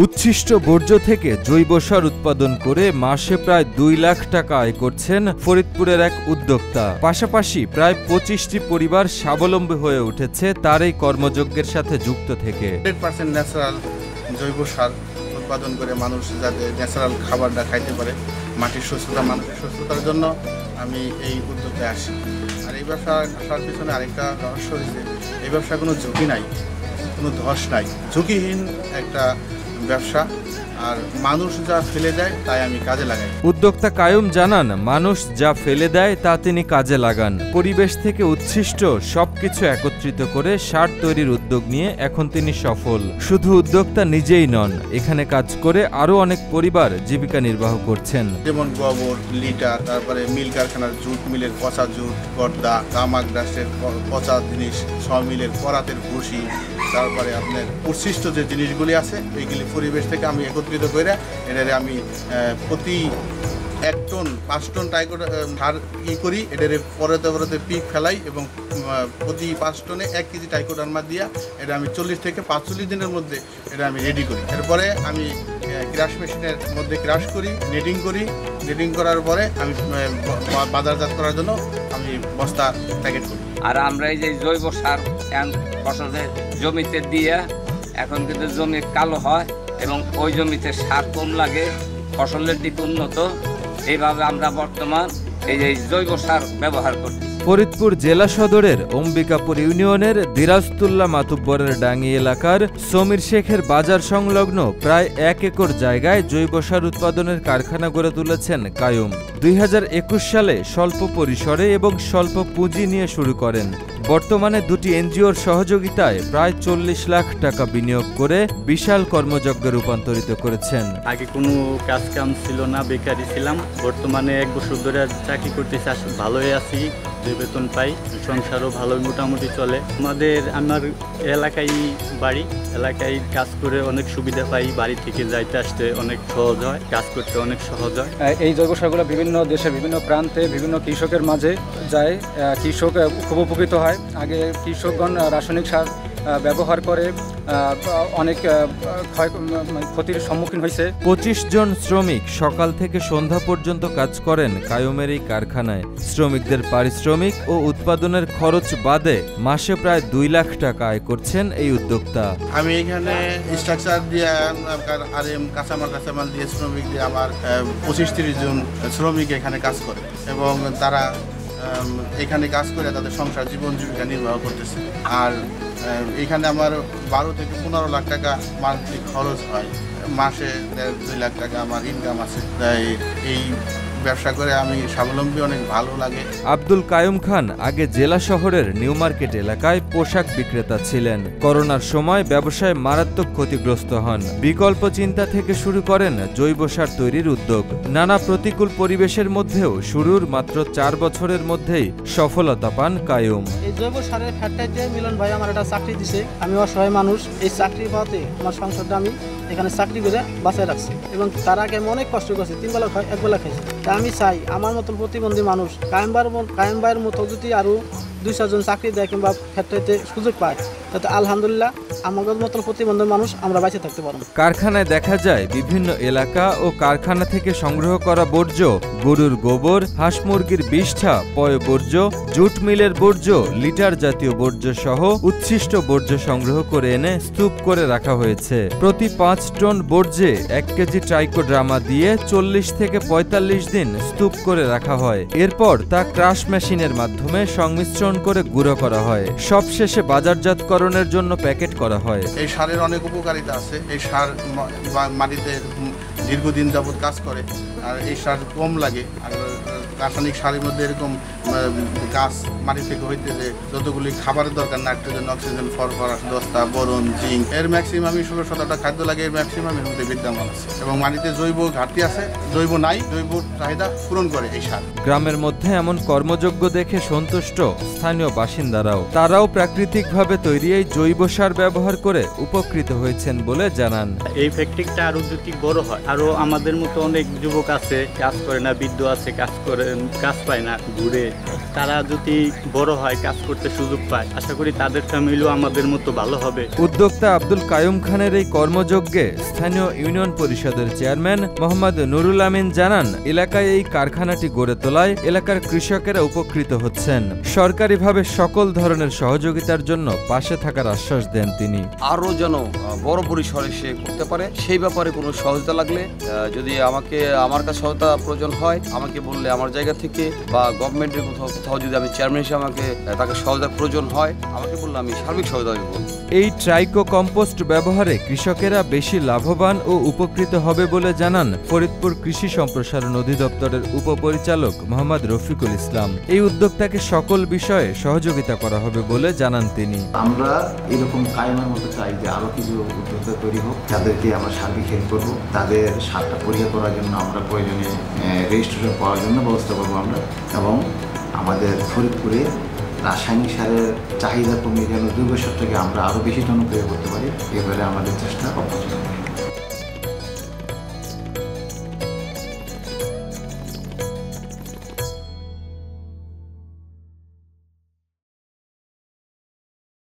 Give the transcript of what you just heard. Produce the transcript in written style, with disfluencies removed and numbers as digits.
উচ্ছিষ্ট বর্জ্য থেকে জৈব সার উৎপাদন করে মাসে প্রায় ২ লাখ টাকা আয় করছেন ফরিদপুরের এক উদ্যোক্তা। পাশাপাশি প্রায় ২৫টি পরিবার স্বাবলম্বী হয়ে উঠেছে তার এই কর্মযজ্ঞের সাথে যুক্ত থেকে। 100% ন্যাচারাল জৈব সার উৎপাদন করে মানুষ যাতে ন্যাচারাল খাবারটা খাইতে পারে, মাটির সুস্থতা, মানুষের সুস্থতার জন্য আমি এই উদ্যোগে আসি। আর এই ব্যবসা আসার পিছনে আরেকটা রহস্য হয়েছে, এই ব্যবসা কোনো ঝুঁকি নাই, কোনো ধস নাই, ঝুঁকিহীন একটা ব্যবসা। আর মানুষ যা ফেলে দেয় তাই আমি কাজে লাগাই। উদ্যোক্তা কায়ুম জানান, মানুষ যা ফেলে দেয় তা তিনি কাজে লাগান। পরিবেশ থেকে উচ্ছিষ্ট সবকিছু একত্রিত করে সার তৈরির উদ্যোগ নিয়ে এখন তিনি সফল। শুধু উদ্যোক্তা নিজেই নন, এখানে কাজ করে আরো অনেক পরিবার জীবিকা নির্বাহ করছেন। যেমন গোবর, লিটার, তারপরে মিল কারখানার জুট মিলের পচা জুট, গর্দা, তামাক ডাস্টের পচা জিনিস, মিলের করাতের ভুসি, তারপরে আপনার উচ্ছিষ্ট যে জিনিসগুলি আছে এইগুলি পরিবেশ থেকে আমি একত্রিত করে এটারে আমি প্রতি 1 টন 5 টন টাইকোড সার করি, এটারে পরতে পিক ফেলাই এবং প্রতি 5 টনে 1 কেজি টাইকোডার্মা দিয়া এটা আমি 40 থেকে 45 দিনের মধ্যে এটা আমি রেডি করি। এরপরে আমি ক্রাশ মেশিনের মধ্যে ক্রাশ করি, নেটিং করার পরে আমি বাজারজাত করার জন্য আমি বস্তা প্যাকেট করি। আর আমরা এই যে জৈব সার ফসলের জমিতে দিয়ে এখন কিন্তু জমি কালো হয় এবং ওই জমিতে সার কম লাগে, ফসলের দিক উন্নত। এইভাবে আমরা বর্তমান এই যে জৈব সার ব্যবহার করি। ফরিদপুর জেলা সদরের অম্বিকাপুর ইউনিয়নের দিরাজতুল্লাহ মাতুব্বরের ডাঙ্গি এলাকার সমীর শেখের বাজার সংলগ্ন প্রায় 1 একর জায়গায় জৈব সার উৎপাদনের কারখানা গড়ে তুলেছেন কায়ুম। ২০২১ সালে স্বল্প পরিসরে এবং স্বল্প পুঁজি নিয়ে শুরু করেন। বর্তমানে দুটি এনজিওর সহযোগিতায় প্রায় ৪০ লাখ টাকা বিনিয়োগ করে বিশাল কর্মযজ্ঞে রূপান্তরিত করেছেন। আগে কোনো কাজ কাম ছিল না, বেকারি ছিলাম। বর্তমানে 1 বছর ধরে চাকরি করতেছি, ভালোই আছি, যে বেতন পাই, সংসারও ভালোই মোটামুটি চলে। আমার এলাকায় কাজ করে অনেক সুবিধা পাই, বাড়ি থেকে যাইতে আসতে অনেক সহজ হয়, কাজ করতে অনেক সহজ হয়। এই জৈব সারগুলো বিভিন্ন দেশে বিভিন্ন প্রান্তে বিভিন্ন কৃষকের মাঝে যায়, কৃষক খুব উপকৃত হয়। আগে কৃষকগণ রাসায়নিক সার ব্যবহার করে অনেক ক্ষতির সম্মুখীন হয়েছে। 25 জন শ্রমিক সকাল থেকে সন্ধ্যা পর্যন্ত কাজ করেন কায়ুমের এই কারখানায়। শ্রমিকদের পারিশ্রমিক ও উৎপাদনের খরচ বাদে মাসে প্রায় 2 লাখ টাকা আয় করছেন এই উদ্যোক্তা। আমি এখানে স্ট্রাকচার দিয়ে আরএম কাঁচামাল দিয়ে শ্রমিক দিয়ে আমার 25-30 জন শ্রমিক এখানে কাজ করে এবং তারা এখানে কাজ করে তাদের সংসার জীবন জীবিকা নির্বাহ করতেছে। আর এখানে আমার 12 থেকে 15 লাখ টাকা মান্থলি খরচ হয়, মাসে 1.5-2 লাখ টাকা আমার ইনকাম আছে। তাই এই ব্যবসা করে আমি স্বাবলম্বী, অনেক ভালো লাগে। আব্দুল কায়ুম খান আগে জেলা শহরের নিউ মার্কেট এলাকায় পোশাক বিক্রেতা ছিলেন। করোনার সময় ব্যবসায় মারাত্মক ক্ষতিগ্রস্ত হন। বিকল্প চিন্তা থেকে শুরু করেন জৈব সার তৈরির উদ্যোগ। নানা প্রতিকূল পরিবেশের মধ্যেও শুরুর মাত্র 4 বছরের মধ্যেই সফলতা পান কায়ুম। এই জৈব সারের ফ্যাক্টরিতে মিলন ভাই আমার একটা চাকরি দিছে। আমি অসহায় মানুষ, এই চাকরি পাওয়াতে আমার সংসারটা আমি এখানে চাকরি করে বাঁচায় রাখছি এবং তার আগে আমি অনেক কষ্ট করছি, 3 বেলা খাই 1 বেলা খাইছি। তা আমি চাই আমার মতন প্রতিবন্ধী মানুষ কায়েম ভাইয়ের মতো যদি আরো 2-4 জন চাকরি দেয় কিংবা ফ্যাক্টরিতে সুযোগ পায়, তাতে আলহামদুলিল্লাহ আমাদের মতন প্রতিবন্ধী মানুষ আমরা বেঁচে থাকতে পারবো। কারখানায় দেখা যায় বিভিন্ন এলাকা ও কারখানা থেকে সংগ্রহ করা বর্জ্য, গরুর গোবর, হাঁস মুরগির বিষ্ঠা, পয় বর্জ্য, জুট মিলের বর্জ্য, লিটার জাতীয় বর্জ্য সহ উচ্ছিষ্ট বর্জ্য সংগ্রহ করে এনে স্তূপ করে রাখা হয়েছে। প্রতি 5 টন বর্জ্যে 1 কেজি ট্রাইকোডার্মা দিয়ে 40 থেকে 45 দিন স্তূপ করে রাখা হয়। এরপর তা ক্রাশ মেশিনের মাধ্যমে সংমিশ্রণ করে গুঁড়ো করা হয়। সবশেষে বাজারজাতকরণের জন্য প্যাকেট করা হয়। এই সারের অনেক উপকারিতা আছে। এই সার মাটিতে দীর্ঘদিন যাবত কাজ করে, আর এই সার কম লাগে। আর রাসায়নিক সারের মধ্যে এরকম গাছ মাটি থেকে হইতেছে যতগুলি খাবারের দরকার, নাইট্রোজেন, অক্সিজেন, ফসফরাস, দস্তা, বোরন, জিঙ্ক, এর ম্যাক্সিমামই 16-17টা খাদ্য লাগে, এর ম্যাক্সিমাম এর মধ্যে বিদ্যমান আছে। এবং মাটিতে জৈব ঘাটতি আছে, জৈব নাই, জৈব চাহিদা পূরণ করে এই সার। গ্রামের মধ্যে এমন কর্মযজ্ঞ দেখে সন্তুষ্ট স্থানীয় বাসিন্দারাও। তারাও প্রাকৃতিকভাবে তৈরি এই জৈব সার ব্যবহার করে উপকৃত হয়েছেন বলে জানান। এই ফ্যাক্টরিটা আরো যদি বড় হয়, আরো আমাদের মতো অনেক যুবক আছে, কাজ করে না, বৃদ্ধ আছে, কাজ করে ধরেন কাজ পায় না, ঘুরে, তারা যদি বড় হয়, কাজ করতে সুযোগ পায়, আশা করি তাদের ফ্যামিলিও আমাদের মতো ভালো হবে। উদ্যোক্তা আব্দুল কায়ুম খানের এই কর্মযজ্ঞে স্থানীয় ইউনিয়ন পরিষদের চেয়ারম্যান মোহাম্মদ নুরুল আমিন জানান, এলাকায় এই কারখানাটি গড়ে তোলায় এলাকার কৃষকেরা উপকৃত হচ্ছেন। সরকারিভাবে সকল ধরনের সহযোগিতার জন্য পাশে থাকার আশ্বাস দেন তিনি। আরও যেন বড় পরিসরে সে করতে পারে, সেই ব্যাপারে কোনো সহযোগিতা লাগলে যদি আমার কাছে সহায়তা প্রয়োজন হয় আমাকে বললে আমার জায়গা থেকে, বা গভর্নমেন্টের কোথাও যদি আমি চেয়ারম্যান হিসেবে তাকে সহযোগিতার প্রয়োজন হয় আমাকে বললে আমি সার্বিক সহযোগিতা করব। এই ট্রাইকো কম্পোস্ট ব্যবহারে কৃষকেরা বেশি লাভবান ও উপকৃত হবে বলে জানান ফরিদপুর কৃষি সম্প্রসারণ অধিদপ্তরের উপপরিচালক মোহাম্মদ রফিকুল ইসলাম। এই উদ্যোক্তাকে সকল বিষয়ে সহযোগিতা করা হবে বলে জানান তিনি। আমরা এরকম কায়েমের মতো চাই যে আরো কিছু উদ্যোক্তা তৈরি হোক, যাদেরকে আমরা সার্বিক হেল্প করবো, তাদের সারটা পরীক্ষা করার জন্য আমরা প্রয়োজনে রেজিস্ট্রেশন করার জন্য ব্যবস্থা করবো আমরা, এবং আমাদের ফরিদপুরে রাসায়নিক সারের চাহিদা কমিয়ে যেন জৈব সারটাকে আমরা আরও বেশি জনপ্রিয় করতে পারি, এবারে আমাদের চেষ্টা অব্যাহত।